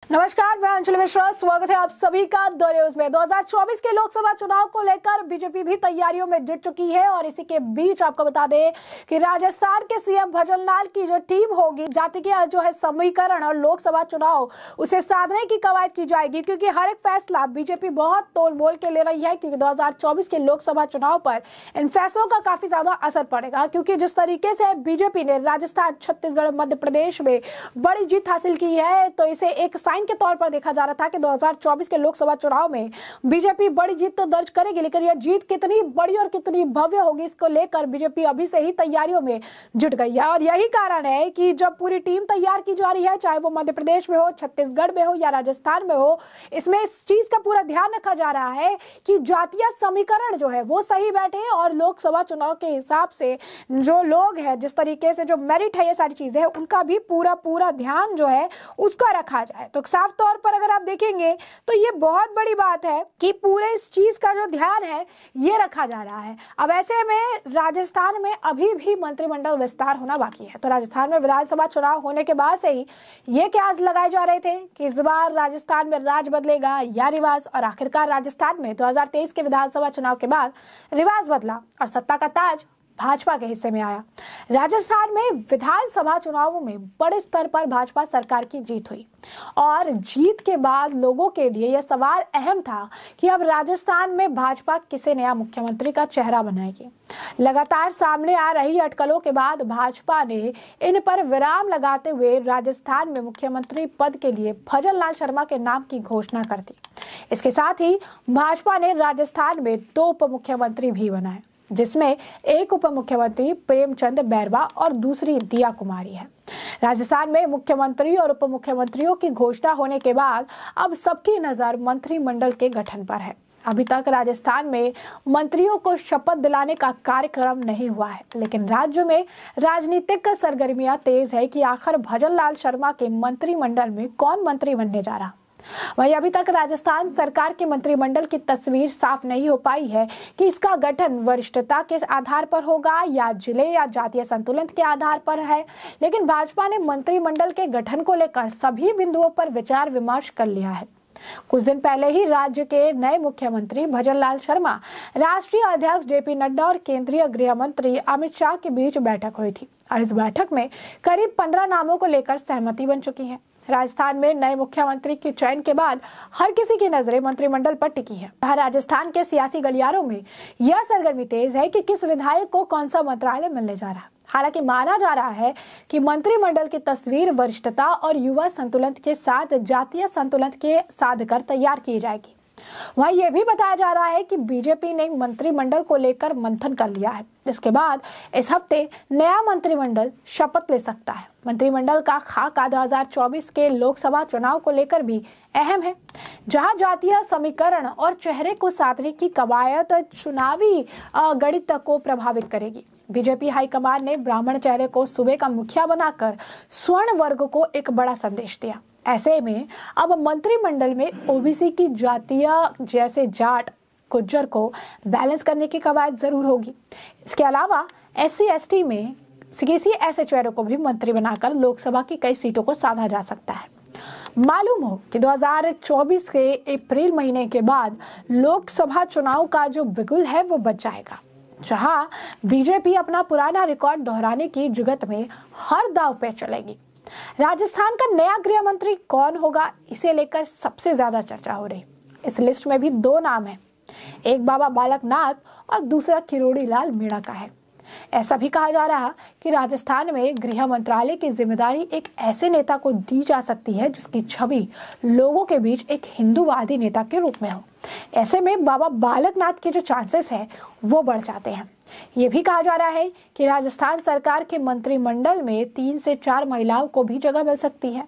नमस्कार, मैं अंजलि मिश्रा। स्वागत है आप सभी का द न्यूज में। 2024 के लोकसभा चुनाव को लेकर बीजेपी भी तैयारियों में जुट चुकी है और इसी के बीच आपको बता दें कि राजस्थान के सीएम भजन लाल की जो टीम होगी, जाति के जो है समीकरण और लोकसभा चुनाव उसे साधने की कवायद की जाएगी, क्योंकि हर एक फैसला बीजेपी बहुत तोल मोल के ले रही है, क्योंकि 2024 के लोकसभा चुनाव पर इन फैसलों का काफी ज्यादा असर पड़ेगा। क्योंकि जिस तरीके से बीजेपी ने राजस्थान, छत्तीसगढ़, मध्य प्रदेश में बड़ी जीत हासिल की है, तो इसे एक साइन के तौर पर देखा जा रहा था कि 2024 के लोकसभा चुनाव में बीजेपी बड़ी जीत तो दर्ज करेगी, लेकिन यह जीत कितनी बड़ी और कितनी भव्य होगी, इसको लेकर बीजेपी अभी से ही तैयारियों में जुट गई है। और यही कारण है कि जब पूरी टीम तैयार की जा रही है, चाहे वो मध्य प्रदेश में हो, छत्तीसगढ़ में हो या राजस्थान में हो, इसमें इस चीज का पूरा ध्यान रखा जा रहा है कि जातीय समीकरण जो है वो सही बैठे और लोकसभा चुनाव के हिसाब से जो लोग हैं, जिस तरीके से जो मेरिट है, ये सारी चीजें उनका भी पूरा ध्यान जो है उसका रखा जाए। तो साफ तौर पर अगर आप देखेंगे तो ये बहुत बड़ी बात है कि पूरे इस चीज का जो ध्यान है ये रखा जा रहा है। अब ऐसे में राजस्थान में अभी भी मंत्रिमंडल विस्तार होना बाकी है। तो राजस्थान में विधानसभा चुनाव होने के बाद से ही ये कयास लगाए जा रहे थे कि इस बार राजस्थान में राज बदलेगा या रिवाज, और आखिरकार राजस्थान में 2023 के विधानसभा चुनाव के बाद रिवाज बदला और सत्ता का ताज भाजपा के हिस्से में आया। राजस्थान में विधानसभा चुनावों में बड़े स्तर पर भाजपा सरकार की जीत हुई और जीत के बाद लोगों के लिए यह सवाल अहम था कि अब राजस्थान में भाजपा किसे नया मुख्यमंत्री का चेहरा बनाएगी। लगातार सामने आ रही अटकलों के बाद भाजपा ने इन पर विराम लगाते हुए राजस्थान में मुख्यमंत्री पद के लिए भजन लाल शर्मा के नाम की घोषणा कर दी। इसके साथ ही भाजपा ने राजस्थान में 2 उप मुख्यमंत्री भी बनाए, जिसमें एक उप मुख्यमंत्री प्रेमचंद बैरवा और दूसरी दिया कुमारी है। राजस्थान में मुख्यमंत्री और उप मुख्यमंत्रियों की घोषणा होने के बाद अब सबकी नजर मंत्रिमंडल के गठन पर है। अभी तक राजस्थान में मंत्रियों को शपथ दिलाने का कार्यक्रम नहीं हुआ है, लेकिन राज्य में राजनीतिक सरगर्मियां तेज है कि आखिर भजन लाल शर्मा के मंत्रिमंडल में कौन मंत्री बनने जा रहा। वहीं अभी तक राजस्थान सरकार के मंत्रिमंडल की तस्वीर साफ नहीं हो पाई है कि इसका गठन वरिष्ठता के आधार पर होगा या जिले या जातीय संतुलन के आधार पर है। लेकिन भाजपा ने मंत्रिमंडल के गठन को लेकर सभी बिंदुओं पर विचार विमर्श कर लिया है। कुछ दिन पहले ही राज्य के नए मुख्यमंत्री भजन लाल शर्मा, राष्ट्रीय अध्यक्ष जेपी नड्डा और केंद्रीय गृह मंत्री अमित शाह के बीच बैठक हुई थी और इस बैठक में करीब 15 नामों को लेकर सहमति बन चुकी है। राजस्थान में नए मुख्यमंत्री के चयन के बाद हर किसी की नजरें मंत्रिमंडल पर टिकी है। राजस्थान के सियासी गलियारों में यह सरगर्मी तेज है कि किस विधायक को कौन सा मंत्रालय मिलने जा रहा है। हालांकि माना जा रहा है कि मंत्रिमंडल की तस्वीर वरिष्ठता और युवा संतुलन के साथ जातीय संतुलन के साध कर तैयार की जाएगी। वहीं यह भी बताया जा रहा है कि बीजेपी ने मंत्रिमंडल को लेकर मंथन कर लिया है, जिसके बाद इस हफ्ते नया मंत्रिमंडल शपथ ले सकता है। मंत्रिमंडल का खाका 2024 के लोकसभा चुनाव को लेकर भी अहम है, जहां जातीय समीकरण और चेहरे को साधने की कवायद चुनावी गणित को प्रभावित करेगी। बीजेपी हाईकमान ने ब्राह्मण चेहरे को सूबे का मुखिया बनाकर स्वर्ण वर्ग को एक बड़ा संदेश दिया। ऐसे में अब मंत्रिमंडल में ओबीसी की जातीय जैसे जाट, गुज्जर को बैलेंस करने की कवायद जरूर होगी। इसके अलावा SC ST में किसी ऐसे चेहरे को भी मंत्री बनाकर लोकसभा की कई सीटों को साधा जा सकता है। मालूम हो कि 2024 के अप्रैल महीने के बाद लोकसभा चुनाव का जो बिगुल है वो बच जाएगा, जहां बीजेपी अपना पुराना रिकॉर्ड दोहराने की जुगत में हर दांव पे चलेगी। राजस्थान का नया गृह मंत्री कौन होगा, इसे लेकर सबसे ज्यादा चर्चा हो रही। इस लिस्ट में भी 2 नाम हैं, एक बाबा बालक नाथ और दूसरा किरोड़ी लाल मीणा का है। ऐसा भी कहा जा रहा कि राजस्थान में गृह मंत्रालय की जिम्मेदारी एक ऐसे नेता को दी जा सकती है जिसकी छवि लोगों के बीच एक हिंदूवादी नेता के रूप में हो। ऐसे में बाबा बालकनाथ के जो चांसेस है वो बढ़ जाते हैं। ये भी कहा जा रहा है कि राजस्थान सरकार के मंत्रिमंडल में 3 से 4 महिलाओं को भी जगह मिल सकती है।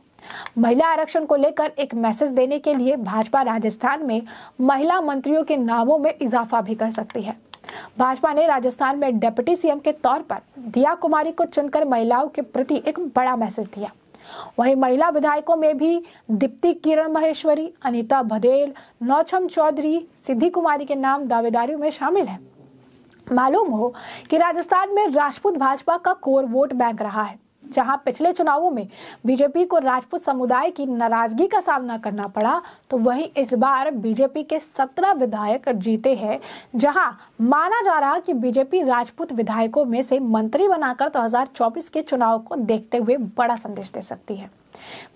महिला आरक्षण को लेकर एक मैसेज देने के लिए भाजपा राजस्थान में महिला मंत्रियों के नामों में इजाफा भी कर सकती है। भाजपा ने राजस्थान में डिप्टी सीएम के तौर पर दिया कुमारी को चुनकर महिलाओं के प्रति एक बड़ा मैसेज दिया। वहीं महिला विधायकों में भी दीप्ति किरण महेश्वरी, अनीता भदेल, नौछम चौधरी, सिद्धि कुमारी के नाम दावेदारियों में शामिल है। मालूम हो कि राजस्थान में राजपूत भाजपा का कोर वोट बैंक रहा है। जहां पिछले चुनावों में बीजेपी को राजपूत समुदाय की नाराजगी का सामना करना पड़ा, तो वहीं इस बार बीजेपी के 17 विधायक जीते हैं, जहां माना जा रहा कि बीजेपी राजपूत विधायकों में से मंत्री बनाकर 2024 के चुनाव को देखते हुए बड़ा संदेश दे सकती है।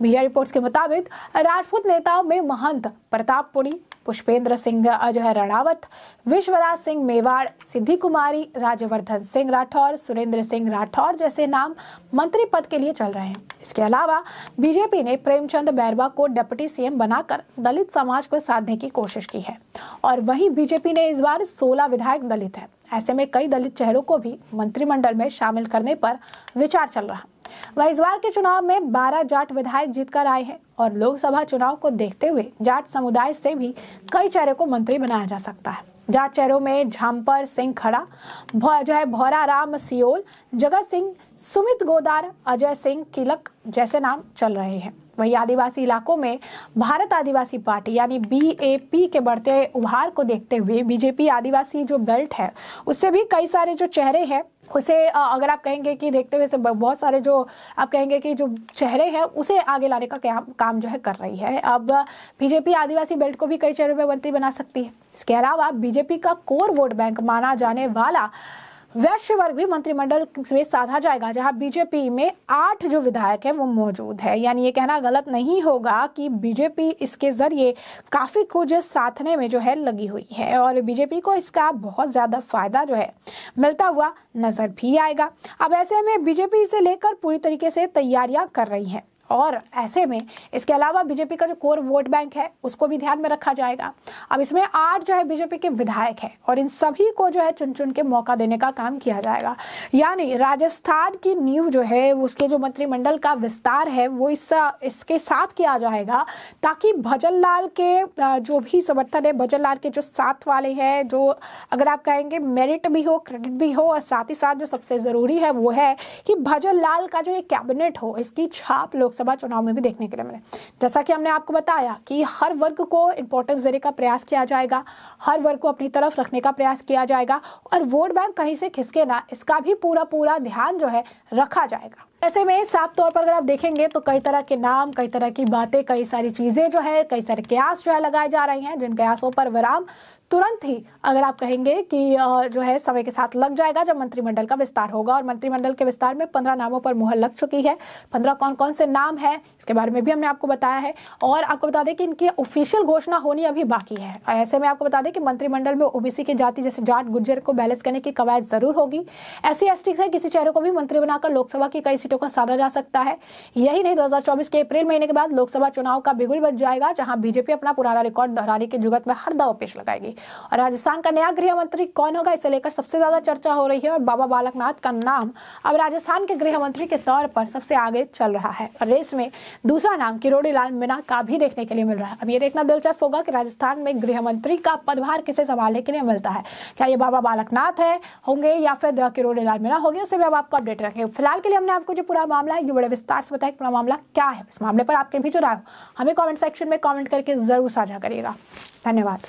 मीडिया रिपोर्ट्स के मुताबिक राजपूत नेताओं में महंत प्रतापपुरी, पुष्पेंद्र सिंह अजय रणावत, विश्वराज सिंह मेवाड़, सिद्धि कुमारी, राज्यवर्धन सिंह राठौर, सुरेंद्र सिंह राठौर जैसे नाम मंत्री पद के लिए चल रहे हैं। इसके अलावा बीजेपी ने प्रेमचंद बैरवा को डिप्टी सीएम बनाकर दलित समाज को साधने की कोशिश की है और वहीं बीजेपी ने इस बार 16 विधायक दलित हैं। ऐसे में कई दलित चेहरों को भी मंत्रिमंडल में शामिल करने पर विचार चल रहा। वह इस बार के चुनाव में 12 जाट विधायक जीतकर आए हैं और लोकसभा चुनाव को देखते हुए जाट समुदाय से भी कई चेहरे को मंत्री बनाया जा सकता है। जाट चेहरों में झांपर सिंह खड़ा, भौरा राम सियोल, जगत सिंह, सुमित गोदार, अजय सिंह किलक जैसे नाम चल रहे हैं। वही आदिवासी इलाकों में भारत आदिवासी पार्टी यानी BAP के बढ़ते उभार को देखते हुए बीजेपी आदिवासी जो बेल्ट है उससे भी कई सारे जो चेहरे हैं उसे अगर आप कहेंगे कि देखते हुए बहुत सारे जो आप कहेंगे कि जो चेहरे हैं उसे आगे लाने का काम जो है कर रही है। अब बीजेपी आदिवासी बेल्ट को भी कई चेहरों में मंत्री बना सकती है। इसके अलावा बीजेपी का कोर वोट बैंक माना जाने वाला वैश्य वर्ग भी मंत्रिमंडल में साधा जाएगा, जहां बीजेपी में 8 जो विधायक है वो मौजूद है। यानी ये कहना गलत नहीं होगा कि बीजेपी इसके जरिए काफी कुछ साधने में जो है लगी हुई है और बीजेपी को इसका बहुत ज्यादा फायदा जो है मिलता हुआ नजर भी आएगा। अब ऐसे में बीजेपी इसे लेकर पूरी तरीके से तैयारियां कर रही है और ऐसे में इसके अलावा बीजेपी का जो कोर वोट बैंक है उसको भी ध्यान में रखा जाएगा। अब इसमें 8 जो है बीजेपी के विधायक हैं और इन सभी को जो है चुन चुन के मौका देने का काम किया जाएगा। यानी राजस्थान की नींव जो है उसके जो मंत्रिमंडल का विस्तार है वो इसके साथ किया जाएगा, ताकि भजन लाल के जो भी समर्थन है, भजन लाल के जो साथ वाले हैं, जो अगर आप कहेंगे मेरिट भी हो, क्रेडिट भी हो, और साथ ही साथ जो सबसे जरूरी है वो है कि भजन लाल का जो ये कैबिनेट हो इसकी छाप लोकसभा चुनाव में भी देखने के लिए मिले। जैसा कि हमने आपको बताया कि हर वर्ग को इंपॉर्टेंस देने का प्रयास किया जाएगा, हर वर्ग को अपनी तरफ रखने का प्रयास किया जाएगा और वोट बैंक कहीं से खिसके ना इसका भी पूरा ध्यान जो है रखा जाएगा। ऐसे में साफ तौर पर अगर आप देखेंगे तो कई तरह के नाम, कई तरह की बातें, कई सारी चीजें जो है, कई सारे कयास जो है लगाए जा रहे हैं, जिन कयासों पर विराम तुरंत ही अगर आप कहेंगे कि जो है समय के साथ लग जाएगा जब मंत्रिमंडल का विस्तार होगा। और मंत्रिमंडल के विस्तार में 15 नामों पर मुहर लग चुकी है। 15 कौन कौन से नाम है इसके बारे में भी हमने आपको बताया है और आपको बता दें कि इनकी ऑफिशियल घोषणा होनी अभी बाकी है। ऐसे में आपको बता दें कि मंत्रिमंडल में OBC की जाति जैसे जाट गुज्जर को बैलेंस करने की कवायद जरूर होगी। SC/ST से किसी चेहरे को भी मंत्री बनाकर लोकसभा की कई सीटों का साधा जा सकता है। यही नहीं, 2024 के अप्रैल महीने के बाद लोकसभा चुनाव का बिगुल बज जाएगा, जहां बीजेपी अपना पुराना रिकॉर्ड दोहराने की जुगत में हर दांव पेश लगाएगी। और राजस्थान का नया गृह मंत्री कौन होगा इसे लेकर सबसे ज्यादा चर्चा हो रही है और बाबा बालकनाथ का नाम अब राजस्थान के गृह मंत्री के तौर पर सबसे आगे चल रहा है। और रेस में दूसरा नाम किरोड़ी लाल मीणा का भी देखने के लिए मिल रहा है। अब ये देखना दिलचस्प होगा कि राजस्थान में गृह मंत्री का पदभार किसे संभालने के लिए मिलता है। क्या ये बाबा बालकनाथ है होंगे या फिर किरोड़ी लाल मीणा होंगे, उससे भी अब आपको अपडेट रखेंगे। फिलहाल के लिए हमने आपको जो पूरा मामला है ये बड़े विस्तार से बताया पूरा मामला क्या है। इस मामले पर आपके भी जो राय हो हमें कॉमेंट सेक्शन में कॉमेंट करके जरूर साझा करिएगा। धन्यवाद।